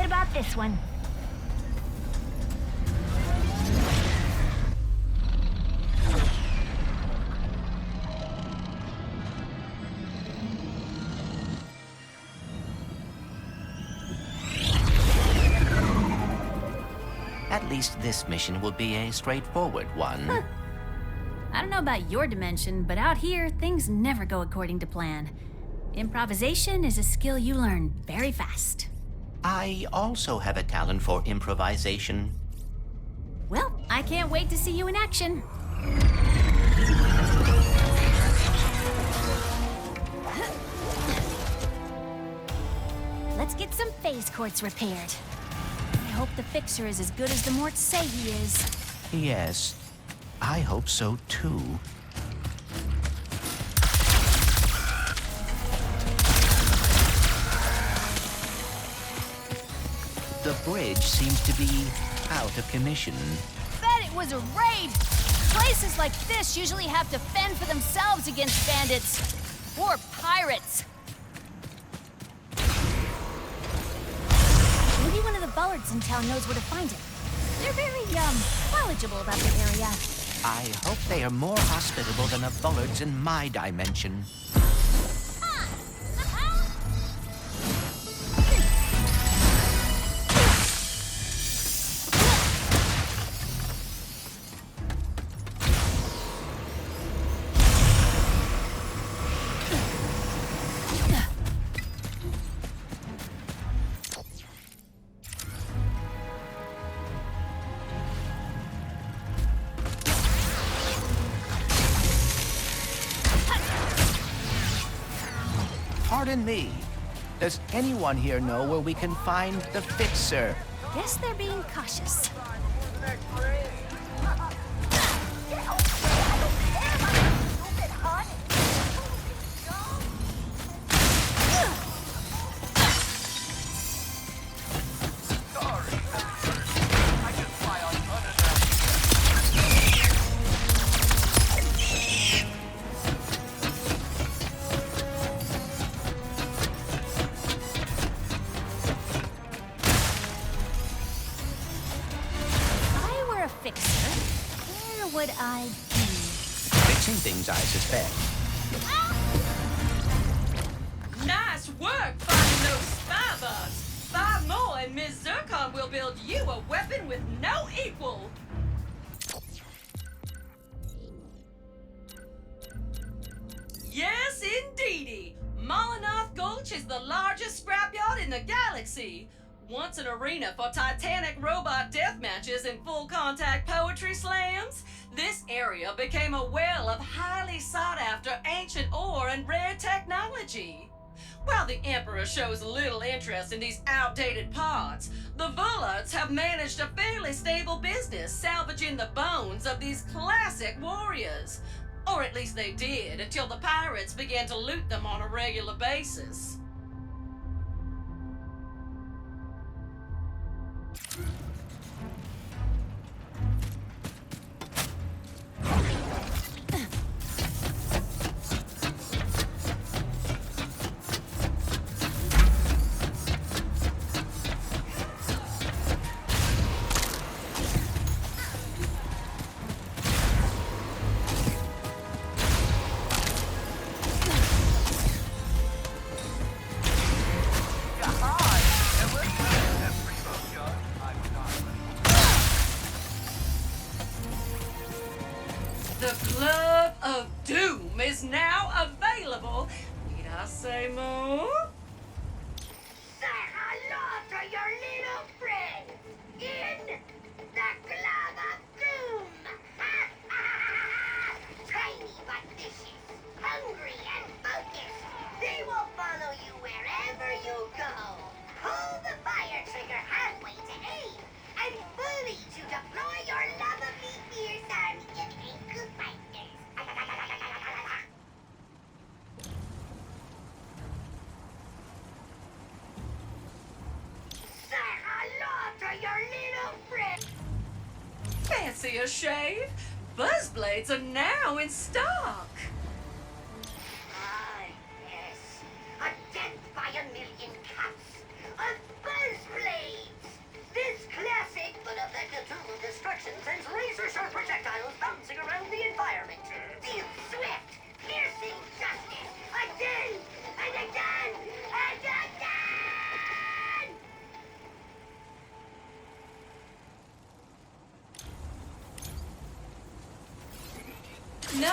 What about this one? At least this mission will be a straightforward one. Huh. I don't know about your dimension, but out here, things never go according to plan. Improvisation is a skill you learn very fast. I also have a talent for improvisation. Well, I can't wait to see you in action. Let's get some phase quartz repaired. I hope the fixer is as good as the Morts say he is. Yes, I hope so too. The bridge seems to be out of commission. Bet it was a raid! Places like this usually have to fend for themselves against bandits. Or pirates. Maybe one of the Bullards in town knows where to find it. They're very, knowledgeable about the area. I hope they are more hospitable than the Bullards in my dimension. Pardon me. Does anyone here know where we can find the fixer? Guess they're being cautious. Would I be? Fixing things, I suspect. Nice work finding those spy bugs. 5 more and Ms. Zircon will build you a weapon with no equal. Yes, indeedy. Monolith Gulch is the largest scrapyard in the galaxy. Once an arena for titanic robot death matches and full contact poetry slams, this area became a well of highly sought after ancient ore and rare technology. While the Emperor shows little interest in these outdated parts, the Bullards have managed a fairly stable business salvaging the bones of these classic warriors. Or at least they did, until the pirates began to loot them on a regular basis. The Glove of Doom is now available. Need I say more? Say hello to your little friend in the Glove of Doom. Tiny but vicious, hungry and focused. They will follow you wherever you go. Pull the fire trigger halfway to aim, and fully to deploy your lovely fierce army of ankle fighters. Say hello to your little friend. Fancy a shave? Buzzblades are now in stock. Ah, yes. A death by a million cuts. A Buzzblade.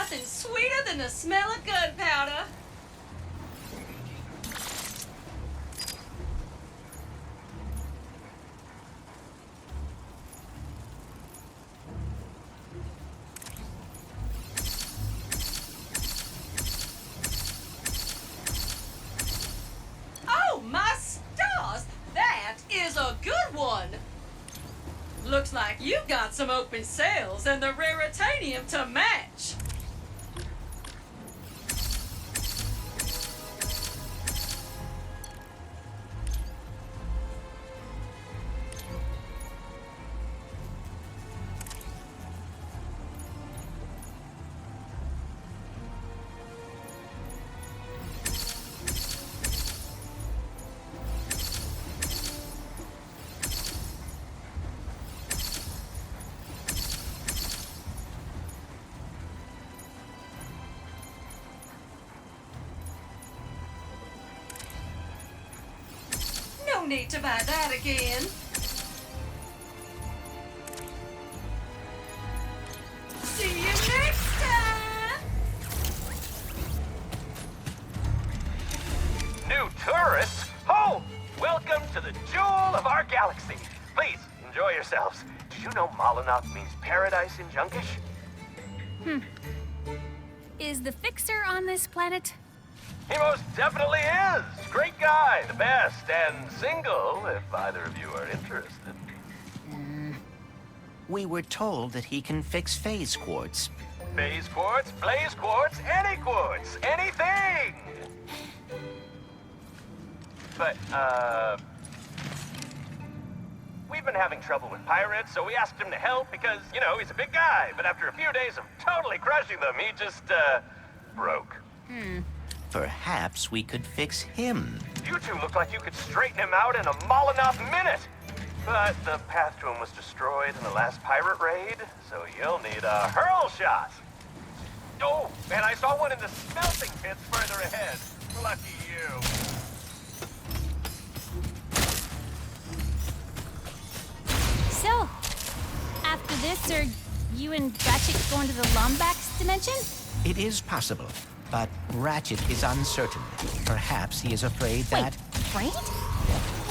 nothing sweeter than the smell of gunpowder. Oh, my stars! That is a good one! Looks like you've got some open sales and the raritanium to match. No need to buy that again. See you next time! New tourists? Oh, welcome to the jewel of our galaxy. Please, enjoy yourselves. Did you know Molinoth means paradise in Junkish? Is the fixer on this planet? He most definitely is. Great guy, the best, and single, if either of you are interested. We were told that he can fix phase quartz. Phase quartz, blaze quartz, anything! But, we've been having trouble with pirates, so we asked him to help because, you know, he's a big guy. But after a few days of totally crushing them, he just, broke. Perhaps we could fix him. You two look like you could straighten him out in a Molinoth minute. But the path to him was destroyed in the last pirate raid, so you'll need a hurl shot. Oh, and I saw one in the smelting pits further ahead. Lucky you. So, after this, are you and Ratchet going to the Lombax dimension? It is possible, but Ratchet is uncertain. Perhaps he is afraid that Wait, afraid?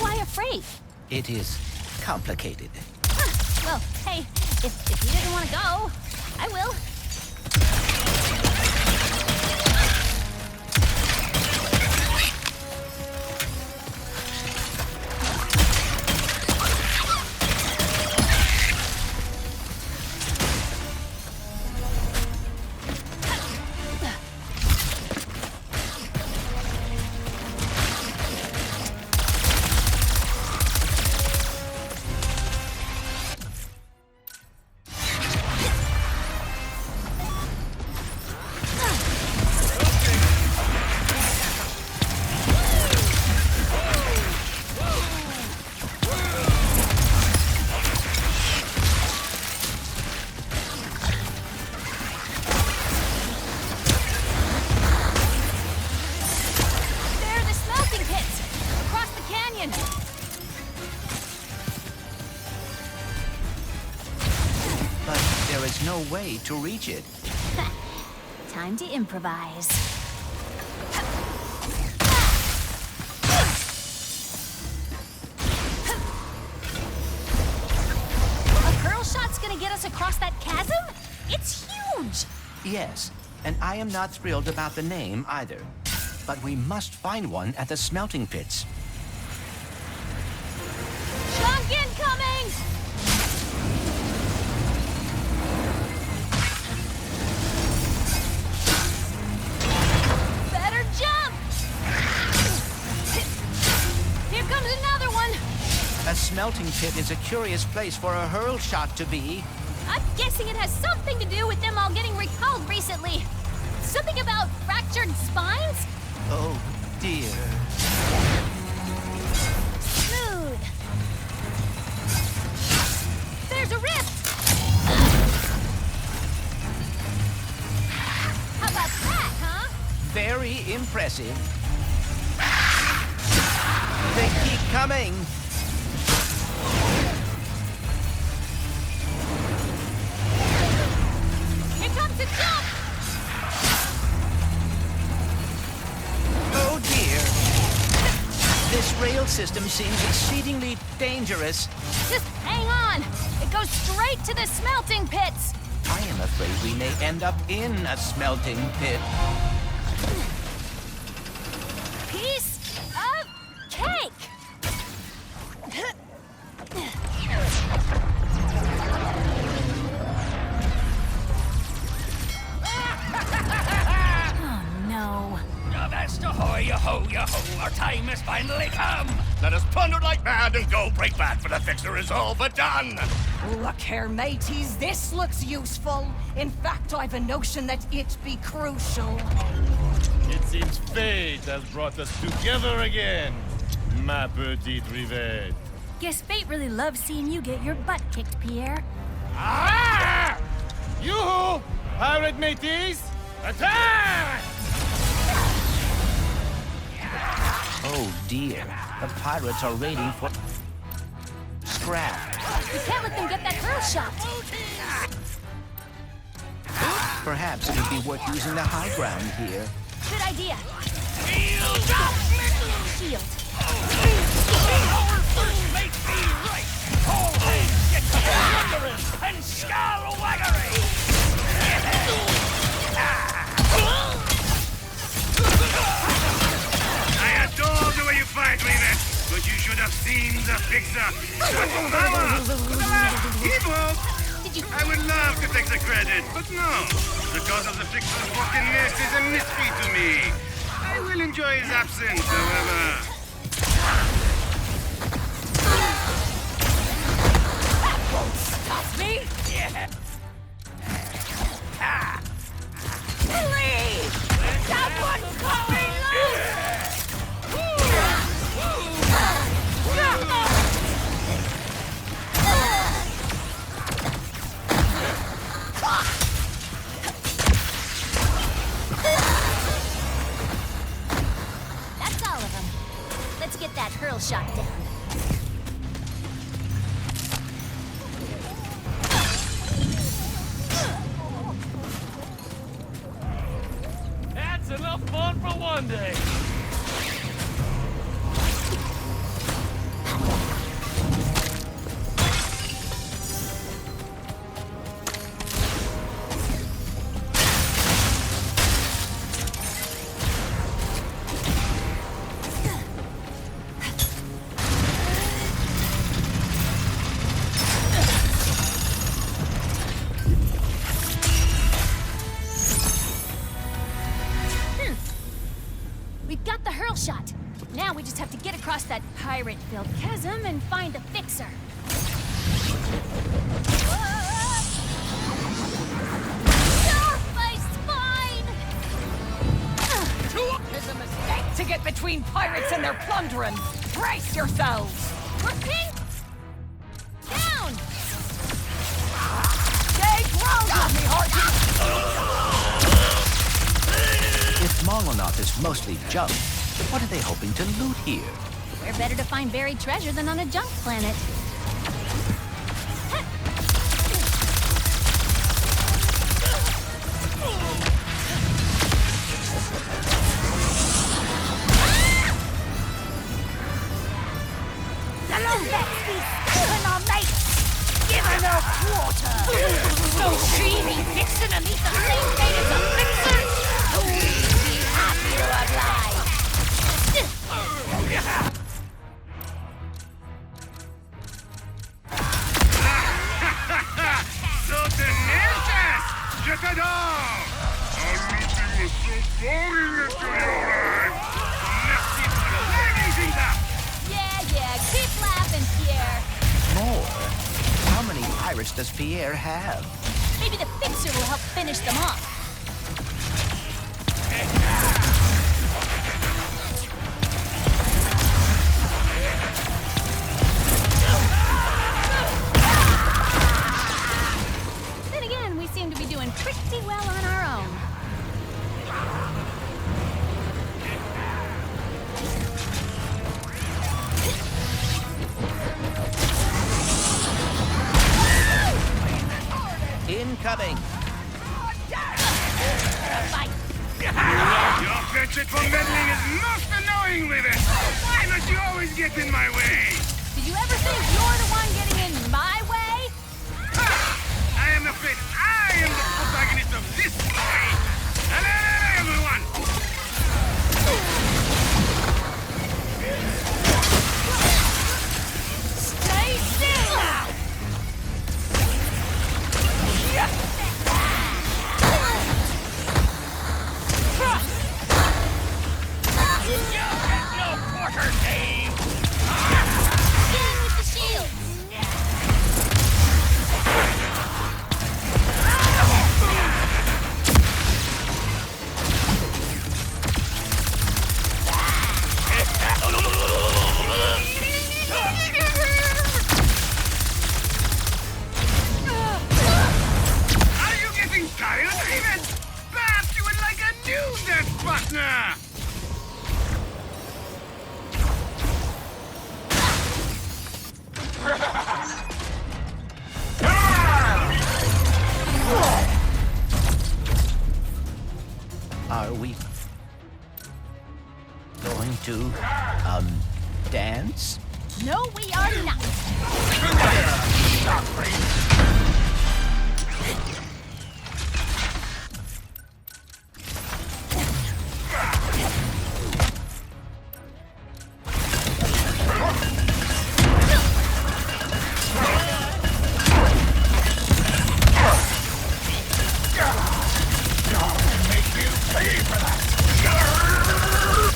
Why afraid? it is complicated. Huh. Well, hey, if he doesn't want to go, I will. No way to reach it. Time to improvise. A curl shot's gonna get us across that chasm? It's huge! Yes, and I am not thrilled about the name either. But we must find one at the smelting pits. Chunk incoming! A smelting pit is a curious place for a hurl shot to be. I'm guessing it has something to do with them all getting recalled recently. Something about fractured spines? Oh, dear. Smooth. There's a rift! How about that, huh? Very impressive. They keep coming. Here comes the jump! rail system seems exceedingly dangerous. Just hang on! It goes straight to the smelting pits! I am afraid we may end up in a smelting pit. Piece of cake! Oh no. That's the ho-yo-ho, our time has finally come. Let us plunder like mad and go break bad, for the fixer is all but done. Look here, mateys, this looks useful. In fact, I've a notion that it be crucial. It seems fate has brought us together again, ma petite Rivet. Guess fate really loves seeing you get your butt kicked, Pierre. Ah! Yoo-hoo! Pirate mateys, attack! Oh dear, the pirates are raiding for scrap. We can't let them get that hurl shot! Perhaps it would be worth using the high ground here. Good idea. Shield. Our first mate be right. All hands get to plundering and scalawaggery. I adore the way you fight, Rivet, but you should have seen the fixer. Power! Evil! Did you... I would love to take the credit, but no. The cause of the fixer's brokenness is a mystery to me. I will enjoy his absence, however. That won't stop me! Yeah. Please! Someone call me That's all of them. Let's get that hurl shot down. That's enough fun for one day. We've got the hurl shot. Now we just have to get across that pirate-filled chasm and find the fixer. My spine! It's a mistake to get between pirates and their plundering. Brace yourselves! We're pinned! Down! Stay grounded, me hearties! If Monolith is mostly junk, what are they hoping to loot here? We're better to find buried treasure than on a junk planet. The long necks be killing our mates! Give her their quarter! So she be fixing to meet the same fate as the fixers? Who'd be happy to oblige? So tenacious! Je t'adore! Our meeting was so boring after your life! Merci for lighting things up! Yeah, keep laughing, Pierre. More? How many pirates does Pierre have? Maybe the fixer will help finish them off. Then again, we seem to be doing pretty well on our own. Incoming! Your penchant for meddling is most annoying! going with it? Why must you always get in my way? Did you ever think you're the one getting in my way? Ha! I am afraid I am the protagonist of this story. Hello, everyone! Stay still! No quarter game! Stand with the shield! Are you getting tired, Rivet? Perhaps you would like a new death partner! Are we going to, dance? No, we are not!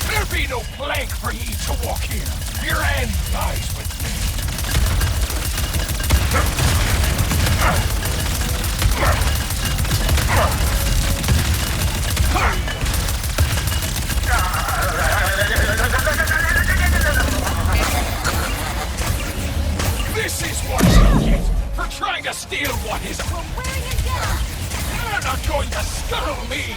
There be no plank for ye to walk here. Your end lies with me. This is what you get for trying to steal what is. We're wearing it down! You're not going to scuttle me.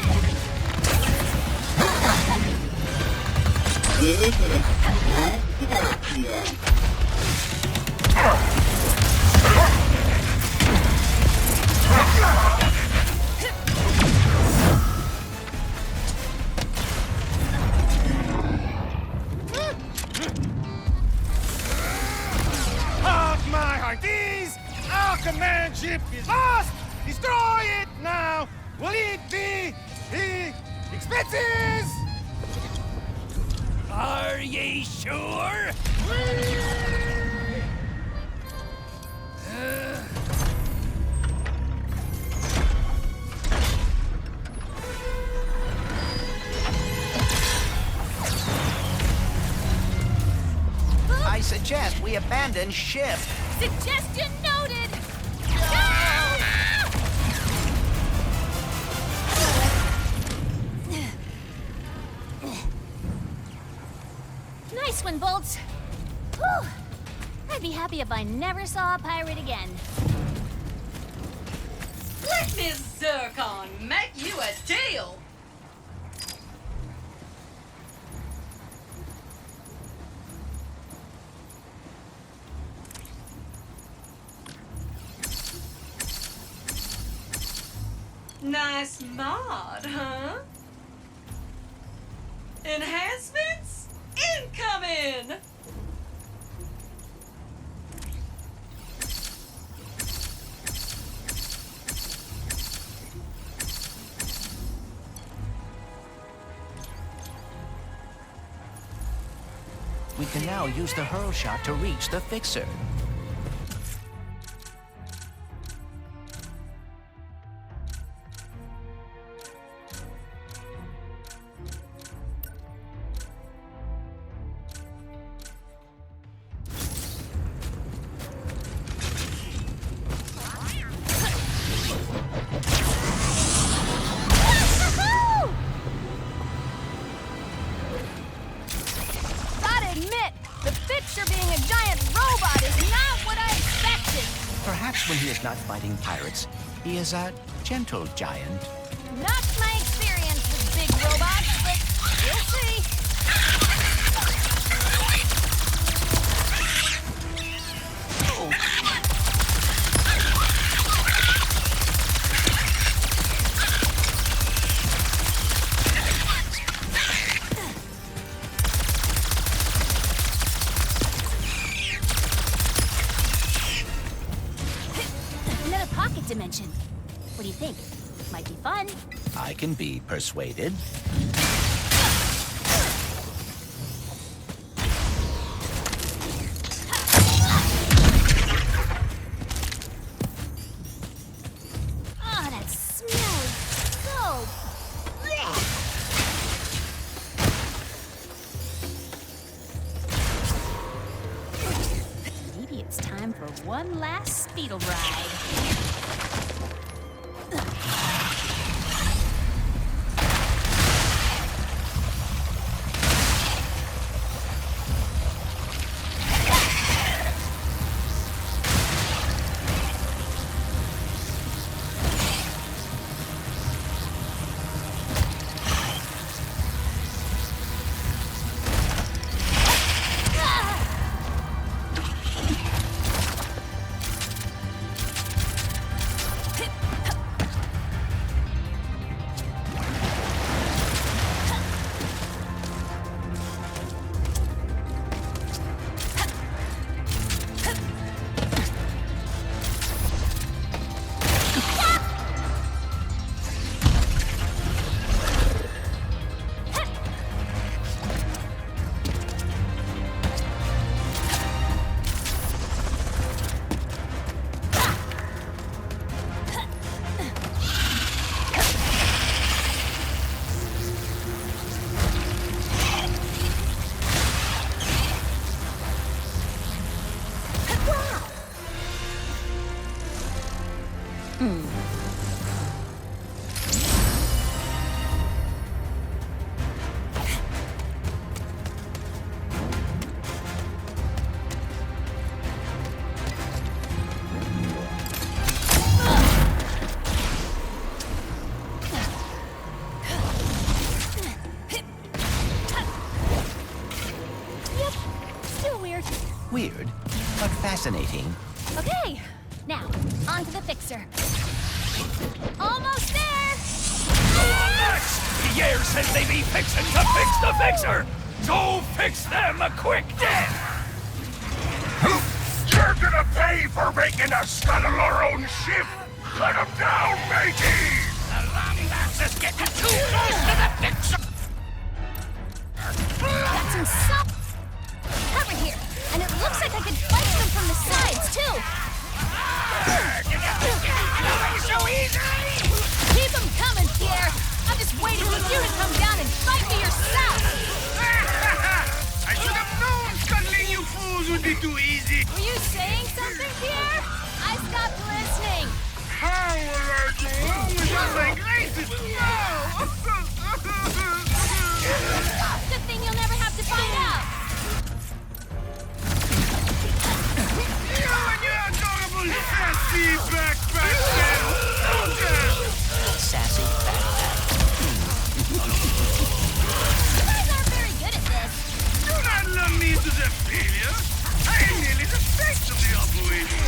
Off my hearties! Our command ship is lost! Destroy it now! Will it be the expenses? Are ye sure? I suggest we abandon ship. Suggestion noted! Go! Nice one, Bolts. Whew. I'd be happy if I never saw a pirate again. Let Miss Zircon make you a deal. Nice mod, huh? Enhancements incoming! We can now use the hurl shot to reach the fixer. Gotta admit, the fixer being a giant robot is not what I expected. Perhaps when he is not fighting pirates, he is a gentle giant. Not my experience with big robots, but we'll see. Might be fun. I can be persuaded. Oh, that smells so... bleh. Maybe it's time for one last speedle ride. Weird, but fascinating. Okay, now, on to the fixer. Almost there! Next! Pierre says they be fixin' to fix the fixer! So fix them a quick death! You're gonna pay for making us scuttle our own ship! Let them down, matey! The Lombax is getting too close to the fixer! Got some salt cover here, and it looks like I could fight them from the sides, too! So easily! Keep them coming, Pierre! I'm just waiting for you to come down and fight me yourself! I should have known scuttling you fools would be too easy. Were you saying something, Pierre? I stopped listening. How will I go home without my graces? No! Good thing you'll never have to find out. You and your adorable sassy backpack man! Sassy backpack. You guys aren't very good at this. Do not lump me into the failure. I am merely the face of the operation.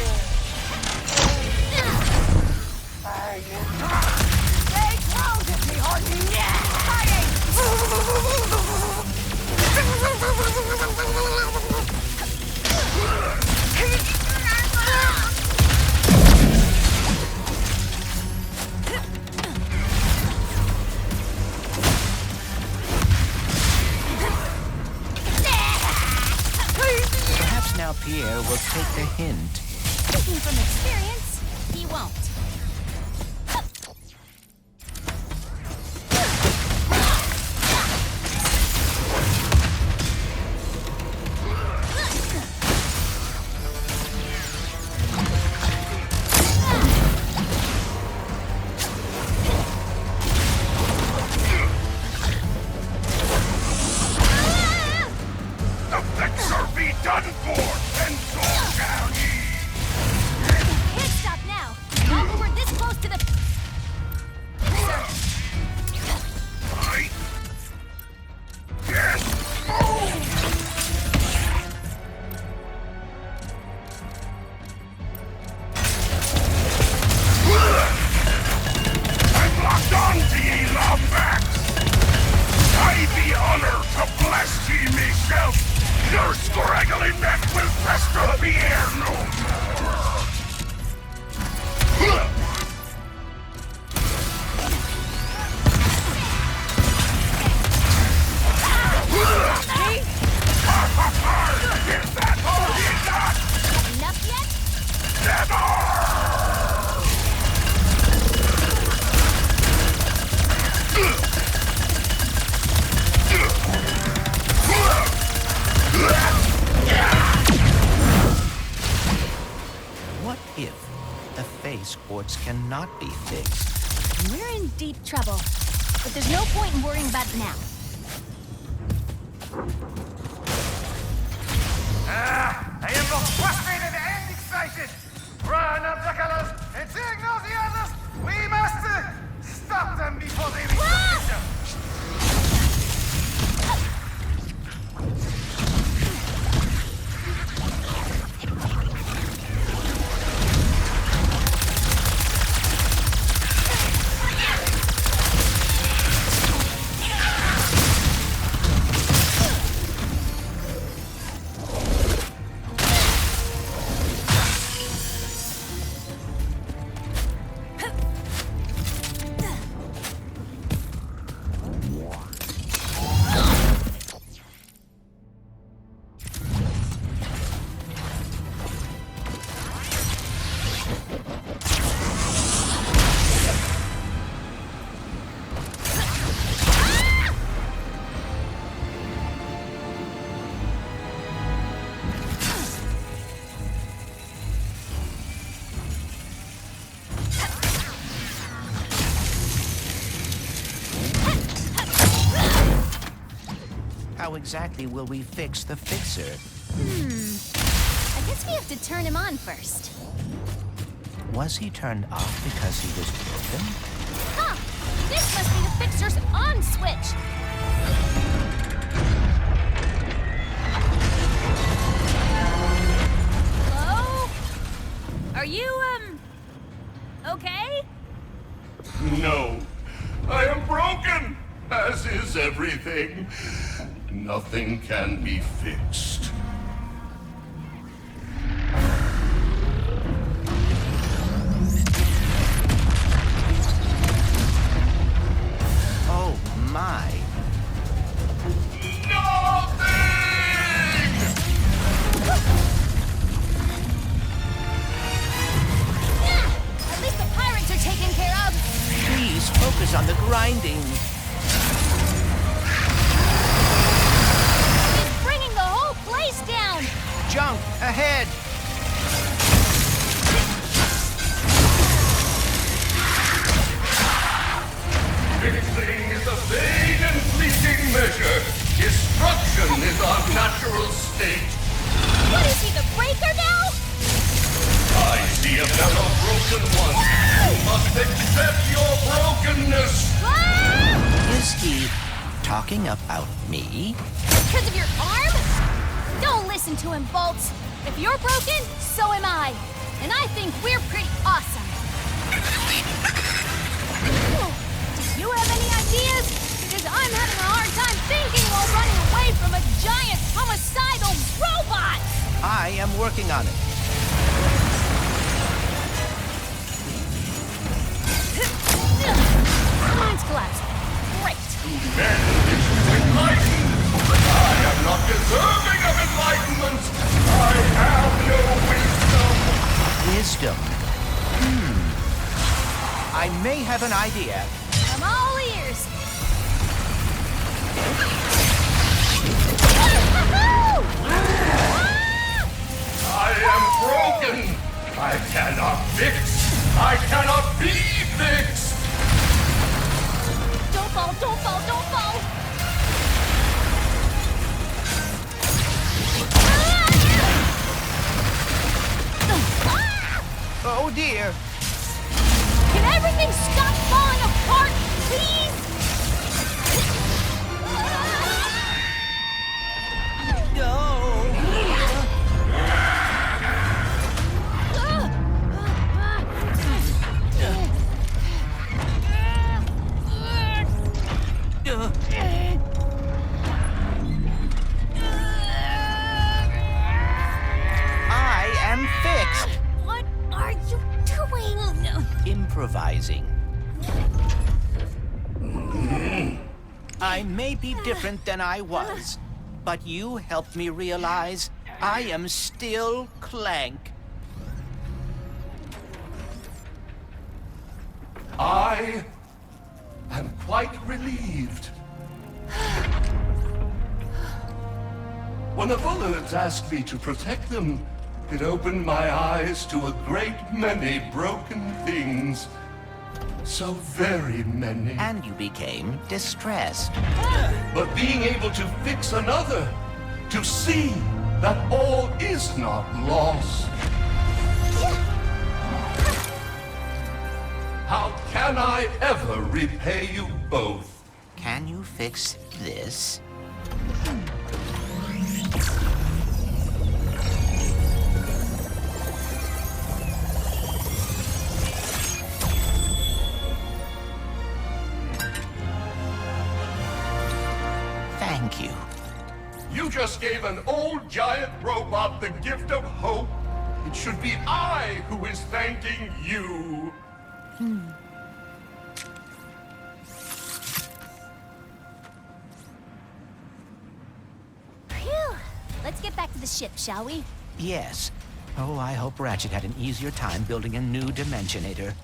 Stay close at me, or Perhaps now Pierre will take the hint. Speaking from experience, he won't. The fixer be done for, and so shall ye! Can't stop now. Not when we're this close to the... Right? Yes! Move! I'm locked on to ye, Lombax! I be honored to bless ye myself! Your scraggly neck will fester the air no more! these quartz cannot be fixed. We're in deep trouble. But there's no point in worrying about it now. I am both frustrated and excited. Run up the colors and signal the others. We must stop them before they reach the center. How exactly will we fix the fixer? I guess we have to turn him on first. Was he turned off because he was broken? Huh! This must be the fixer's on switch! Hello? Are you, okay? No, I am broken, as is everything. Nothing can be fixed. Oh my. At least the pirates are taken care of! Please focus on the grinding. It's bringing the whole place down! Junk ahead! Fixing is a vague and fleeting measure. Destruction is our natural state. What is he, the breaker now? I see a fellow broken one. You must accept your brokenness. Ah! Is he talking about me? Because of your arm? Don't listen to him, Bolts. If you're broken, so am I. And I think we're pretty awesome. Do you have any ideas? Because I'm having a hard time thinking while running away from a giant homicidal robot! I am working on it. Mine's collapsed. Great. Men wish to enlighten, but I am not deserving of enlightenment. I have no wisdom. Wisdom. I may have an idea. I'm all ears. I am broken. I cannot fix. I cannot be fixed. Don't fall, don't fall, don't fall! Oh dear. Can everything stop falling apart, please? I am fixed. What are you doing? Improvising. I may be different than I was, but you helped me realize I am still Clank. I am quite relieved. When the Vullards asked me to protect them, It opened my eyes to a great many broken things. So very many. And you became distressed. But being able to fix another, to see that all is not lost. How can I ever repay you both? Can you fix this? Thank you. You just gave an old giant robot the gift of hope. It should be I who is thanking you. Phew! Let's get back to the ship, shall we? Yes. Oh, I hope Ratchet had an easier time building a new Dimensionator.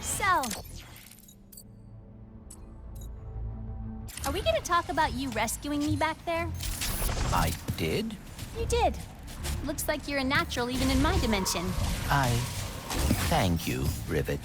So... are we gonna talk about you rescuing me back there? I did? You did. Looks like you're a natural even in my dimension. I thank you, Rivet.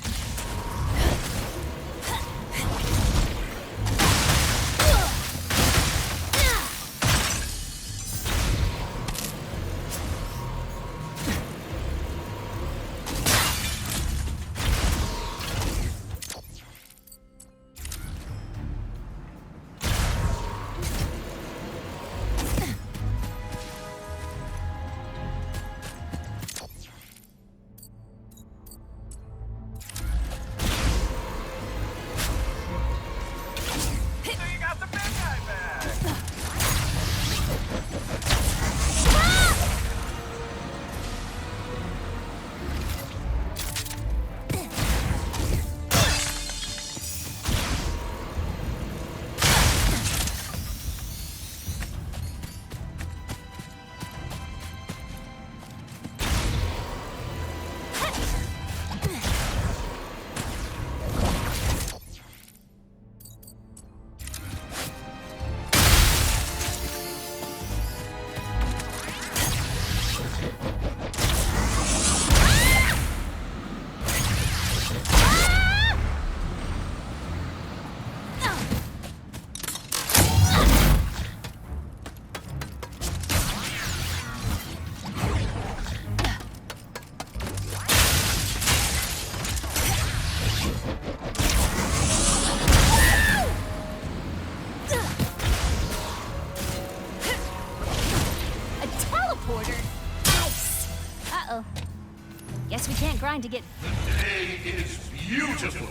Guess we can't grind to get... The day is beautiful,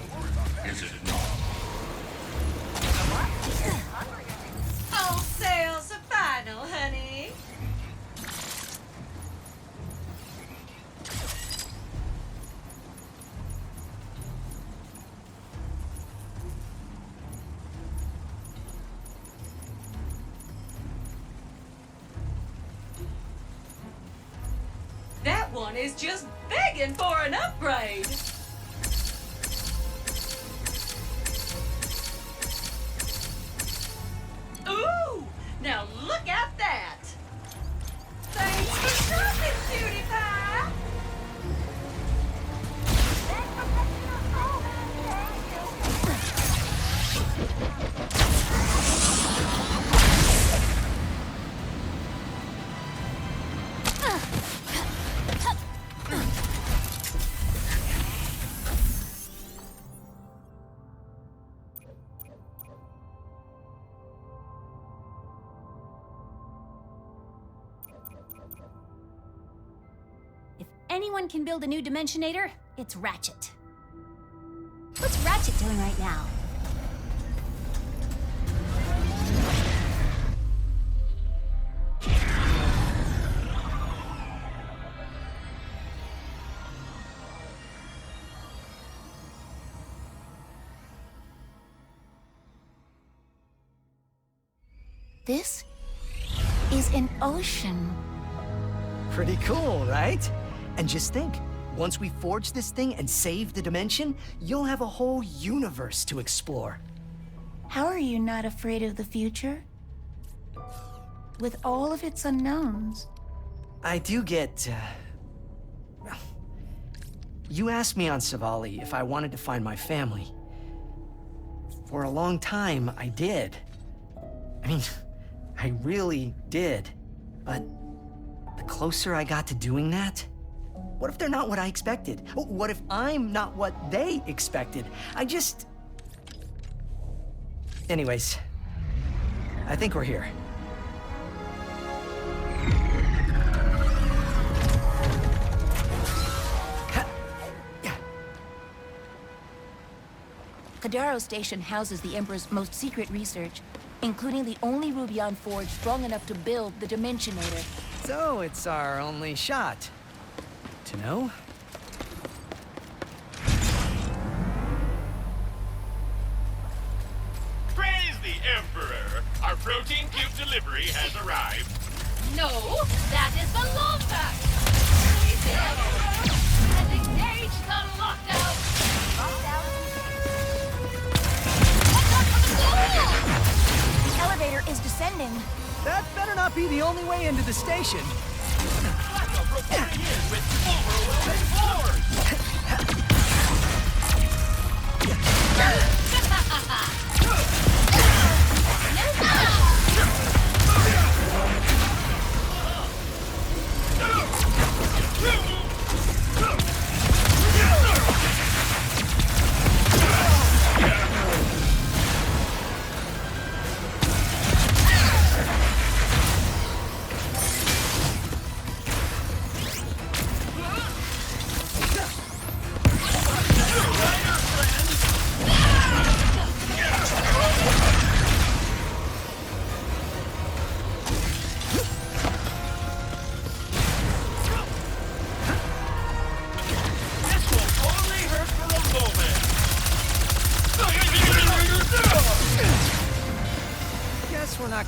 is it not? All sales are final, honey. That one is just begging for an upgrade. Ooh, now look at that. Thanks for shopping, cutie pie. If anyone can build a new Dimensionator, it's Ratchet. What's Ratchet doing right now? This is an ocean. Pretty cool, right? And just think, once we forge this thing and save the dimension, you'll have a whole universe to explore. How are you not afraid of the future? With all of its unknowns. I do get, well, you asked me on Savali if I wanted to find my family. For a long time, I did. I mean, I really did. But the closer I got to doing that, what if they're not what I expected? What if I'm not what they expected? Anyways, I think we're here. Kedaro Station houses the Emperor's most secret research, including the only Rubion forge strong enough to build the Dimensionator. So it's our only shot to know. Praise the Emperor! Our protein cube delivery has arrived. No, that is the Lombax! Please, the Emperor, and engage the lockdown! The elevator is descending. That better not be the only way into the station. Backup reporting in with overwhelming floors!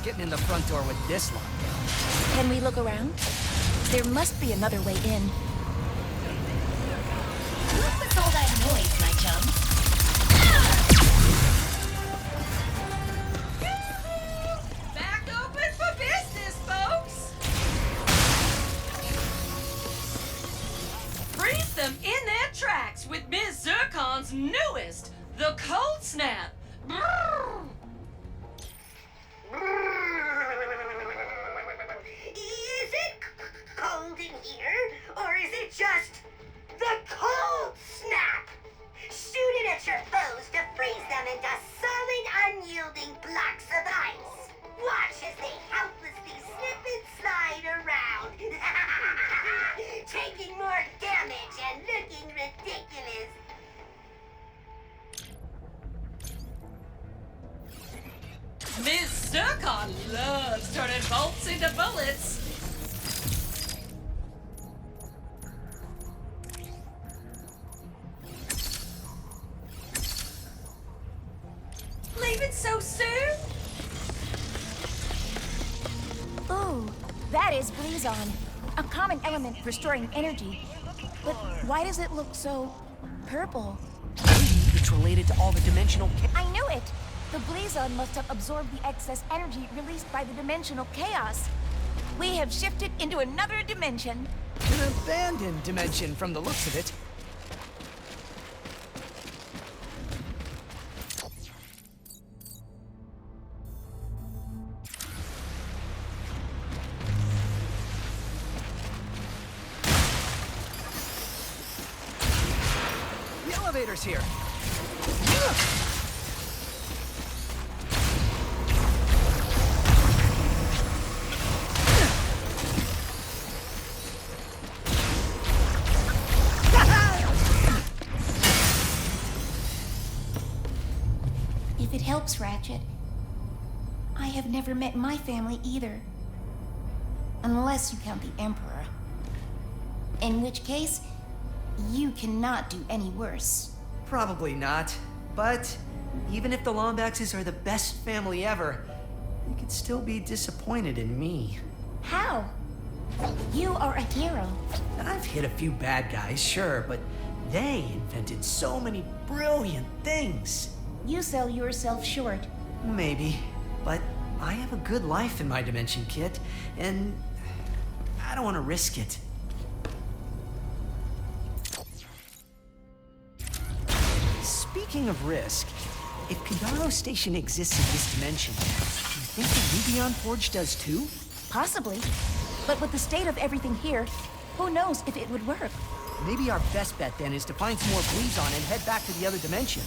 Getting in the front door with this lockdown. Can we look around? There must be another way in. What was all that noise, my chum? Back open for business, folks! Freeze them in their tracks with Ms. Zircon's newest, the Cold Snap. Brrr. Is it cold in here, or is it just the cold snap? Shoot it at your foes to freeze them into solid, unyielding blocks of ice. Watch as they helplessly slip and slide around, taking more damage and looking ridiculous. Ms. Zircon loves turning bolts into bullets. Leaving so soon? Ooh, that is Blizon, a common element for storing energy. But why does it look so purple? It's related to all the dimensional I knew it! The Blizon must have absorbed the excess energy released by the dimensional chaos. We have shifted into another dimension. An abandoned dimension from the looks of it. The elevator's here. If it helps, Ratchet, I have never met my family either. Unless you count the Emperor. In which case, you cannot do any worse. Probably not. But even if the Lombaxes are the best family ever, you could still be disappointed in me. How? You are a hero. I've hit a few bad guys, sure, but they invented so many brilliant things. You sell yourself short. Maybe, but I have a good life in my dimension, Kit, and I don't want to risk it. Speaking of risk, if Kedaro Station exists in this dimension, do you think the Rubion Forge does too? Possibly. But with the state of everything here, who knows if it would work? Maybe our best bet then is to find some more Blizon and head back to the other dimension.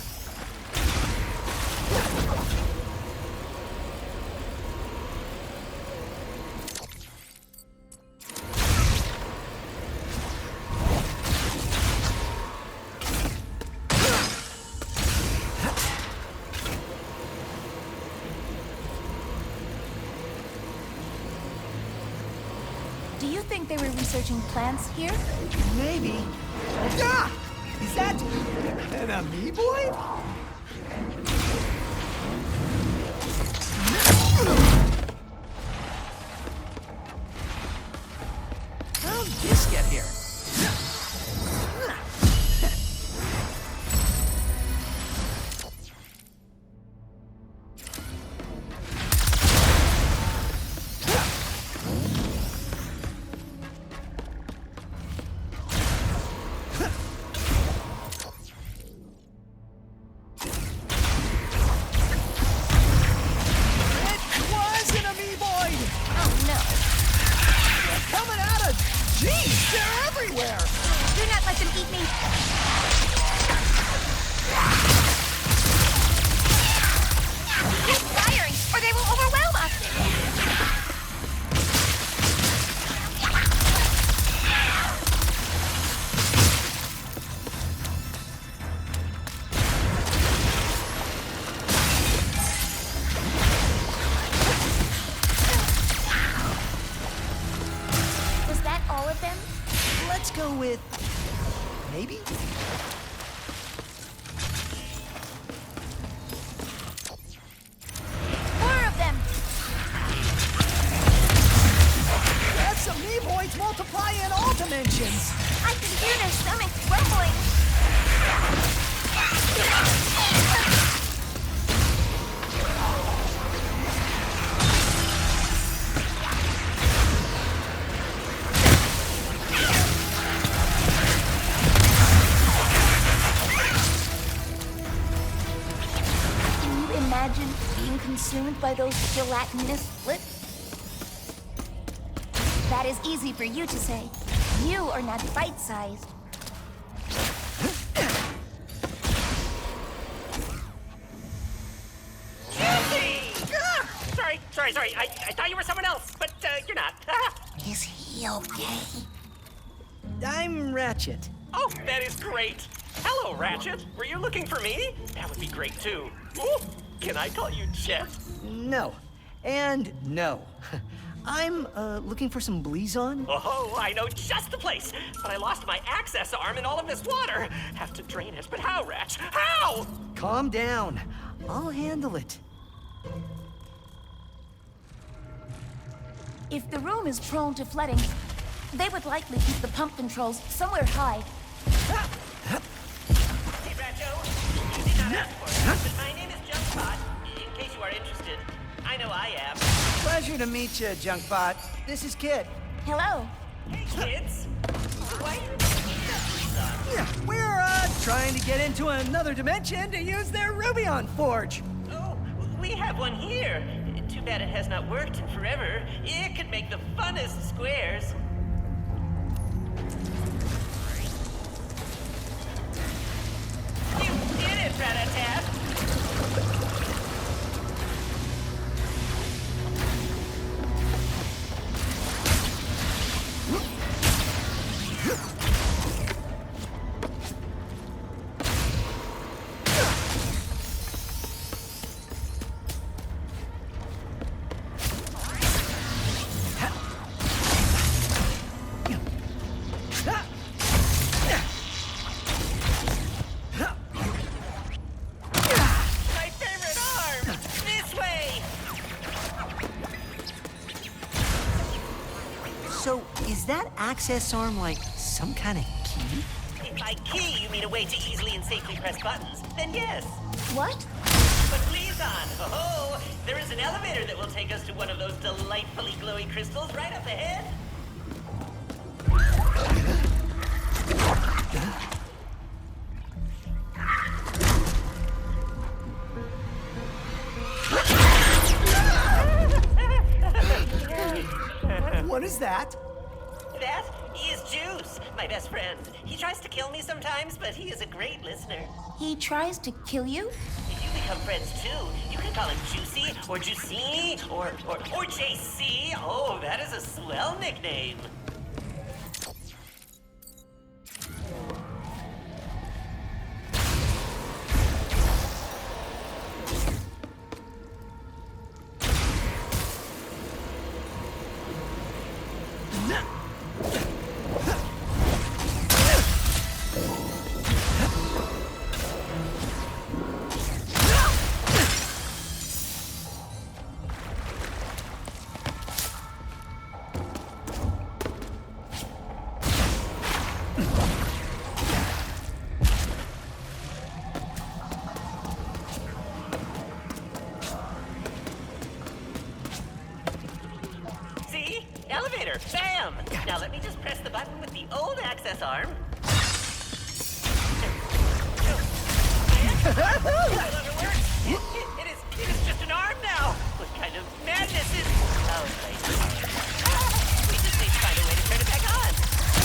Do you think they were researching plants here? Maybe. Ah! Is that an amoeboid? How'd this get here? Maybe? More of them! That's amoeboids multiply in all dimensions! I can hear their stomachs rumbling! Imagine being consumed by those gelatinous flips? That is easy for you to say. You are not bite-sized. Sorry. I thought you were someone else, but you're not. Is he okay? I'm Ratchet. Oh, that is great. Hello, Ratchet. Were you looking for me? That would be great, too. Ooh, can I call you Jet? No. And no. I'm looking for some Blizon. Oh, I know just the place. But I lost my access arm in all of this water. Have to drain it, but how, Ratch? How? Calm down. I'll handle it. If the room is prone to flooding, they would likely keep the pump controls somewhere high. Hey, Ratcho. You did not ask for it, but my name is Junkbot, in case you are interested. I know I am. Pleasure to meet you, Junkbot. This is Kid. Hello. Hey, kids. Why are you Yeah, we're trying to get into another dimension to use their Rubion Forge. Oh, we have one here. Too bad it has not worked in forever. It could make the funnest squares. You did it, Rat-a-tat! So, is that access arm like some kind of key? If by key you mean a way to easily and safely press buttons, then yes. What? But Blizon, oh, there is an elevator that will take us to one of those delightfully glowy crystals right up ahead. What is that? That is Juice, my best friend. He tries to kill me sometimes, but he is a great listener. He tries to kill you? If you become friends too, you can call him Juicy, or Juicini, or JC. Oh, that is a swell nickname. Elevator! Bam! Now let me just press the button with the old access arm. I love it works! It is just an arm now! What kind of madness is... Oh, right. We just need to find a way to turn it back on.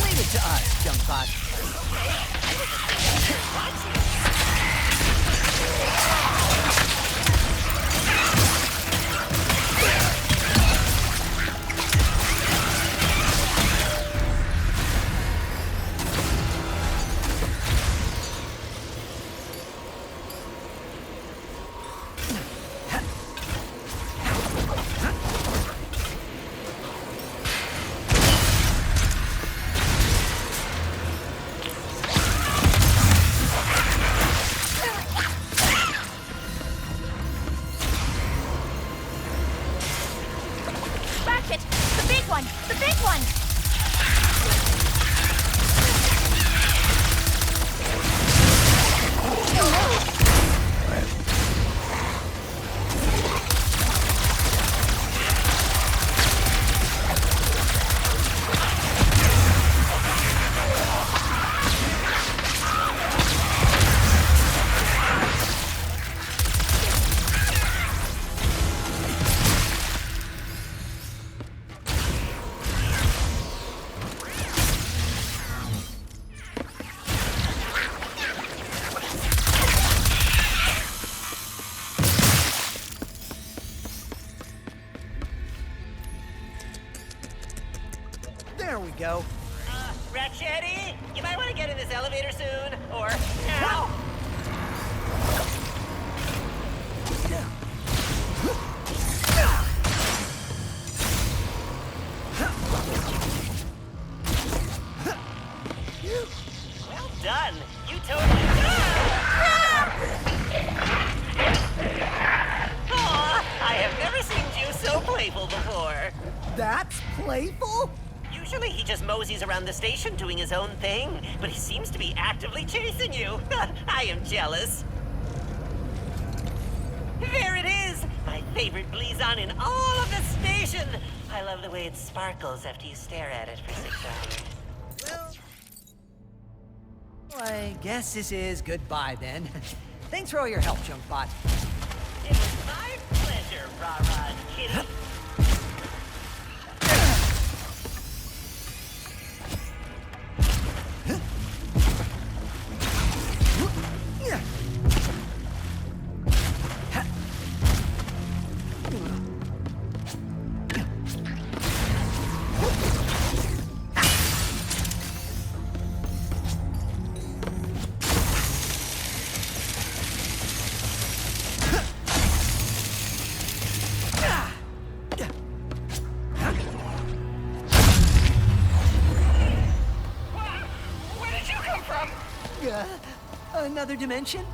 Leave it to us, Junkbot. Okay, I will just leave that here and watch you. There we go. Ratchetty, you might want to get in this elevator soon, or now. Well done. You totally... Aw, I have never seen you so playful before. That's playful? Usually he just moseys around the station doing his own thing, but he seems to be actively chasing you. I am jealous. There it is! My favorite Blizon in all of the station! I love the way it sparkles after you stare at it for 6 hours. Well, I guess this is goodbye then. Thanks for all your help, Junkbot. It was my pleasure, Rah-Rah Kitty. Another dimension?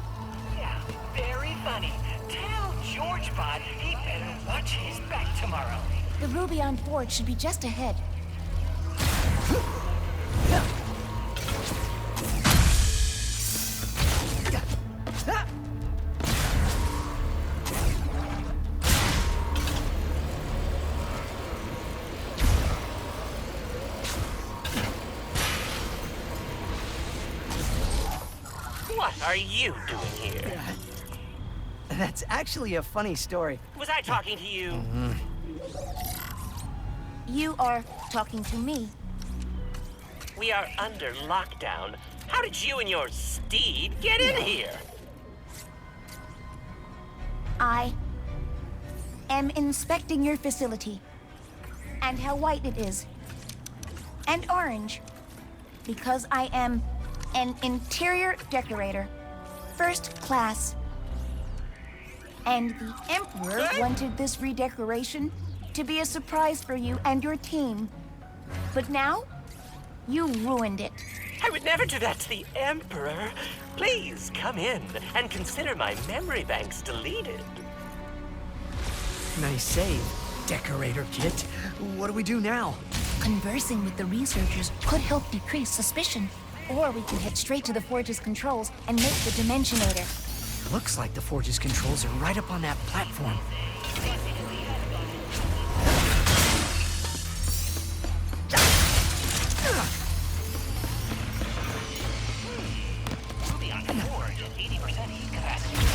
Yeah, very funny. Tell GeorgeBot he better watch his back tomorrow. The ruby on board should be just ahead. are you doing here? That's actually a funny story. Was I talking to you? You are talking to me. We are under lockdown. How did you and your steed get in here? I am inspecting your facility and how white it is and orange because I am an interior decorator, first class. And the Emperor wanted this redecoration to be a surprise for you and your team. But now, you ruined it. I would never do that to the Emperor. Please come in and consider my memory banks deleted. Nice save, Decorator Kit. What do we do now? Conversing with the researchers could help decrease suspicion. Or we can head straight to the Forge's controls and make the Dimensionator. Looks like the Forge's controls are right up on that platform. We'll be on the Forge at 80% heat capacity.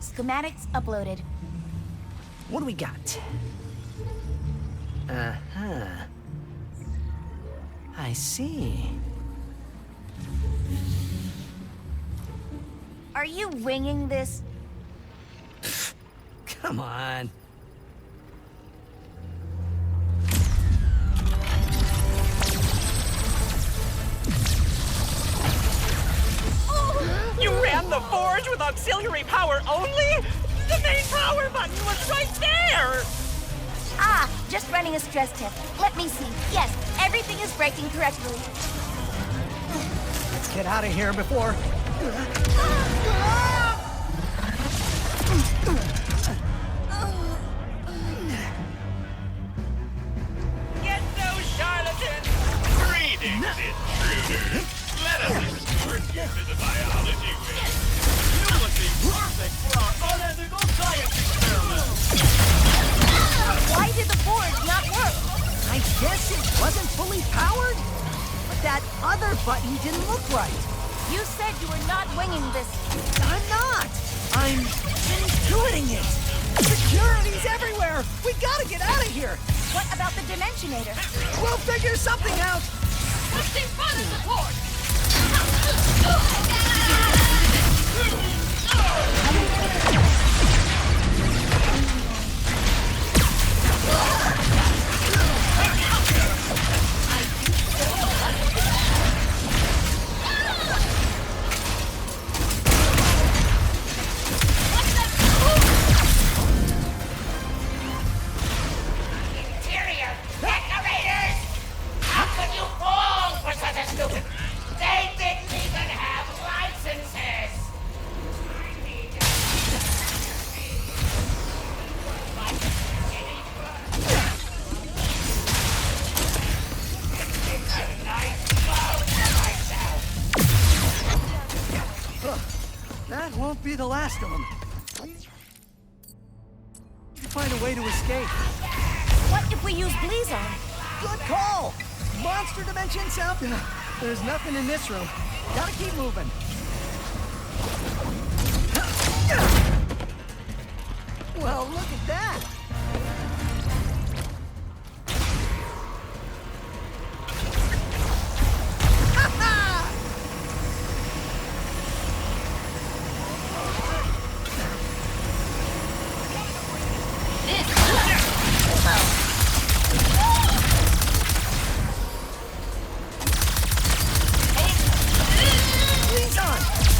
Schematics uploaded. What do we got? Uh-huh. I see. Are you winging this? Come on. You ran the Forge with auxiliary power only? The main power button was right there! Ah, just running a stress test. Let me see. Yes, everything is breaking correctly. Let's get out of here before... Get those charlatans! Greetings, intruders. Let us escort you to the biology wing. You would be perfect for our unethical science experiment. Why did the Forge not work? I guess it wasn't fully powered? But that other button didn't look right. You said you were not winging this. I'm not! I'm intuiting it! Security's everywhere! We gotta get out of here! What about the Dimensionator? We'll figure something out! What's in front of the Forge? Interior decorators! How could you fall for such a stupid... They didn't even have licenses! That won't be the last of them. Find a way to escape. What if we use Blizon? Good call! Monster dimensions up! There's nothing in this room. Gotta keep moving. Well, look at that!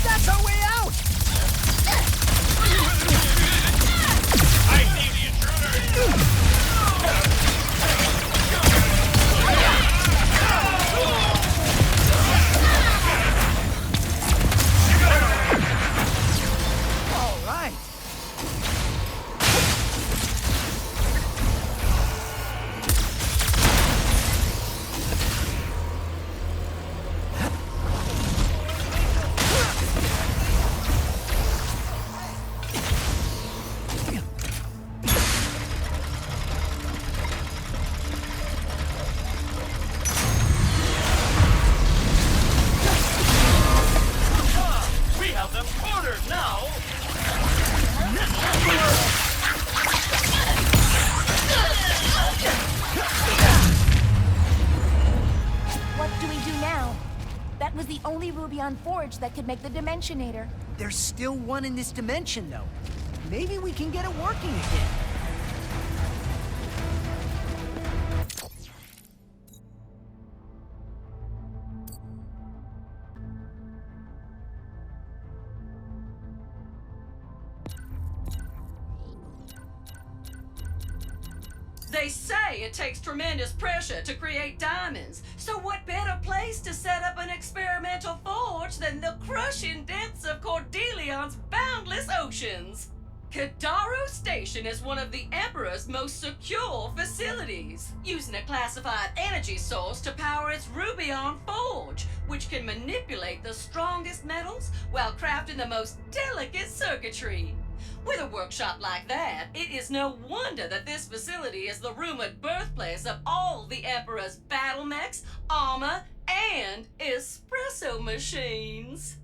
That's our way out! I see the intruder! That was the only ruby on forge that could make the Dimensionator. There's still one in this dimension, though. Maybe we can get it working again. They say it takes tremendous pressure to create diamonds, so what better place to set up an experimental forge than the crushing depths of Cordelion's boundless oceans? Kedaro Station is one of the Emperor's most secure facilities, using a classified energy source to power its Rubion forge, which can manipulate the strongest metals while crafting the most delicate circuitry. With a workshop like that, it is no wonder that this facility is the rumored birthplace of all the Emperor's battle mechs, armor, and espresso machines.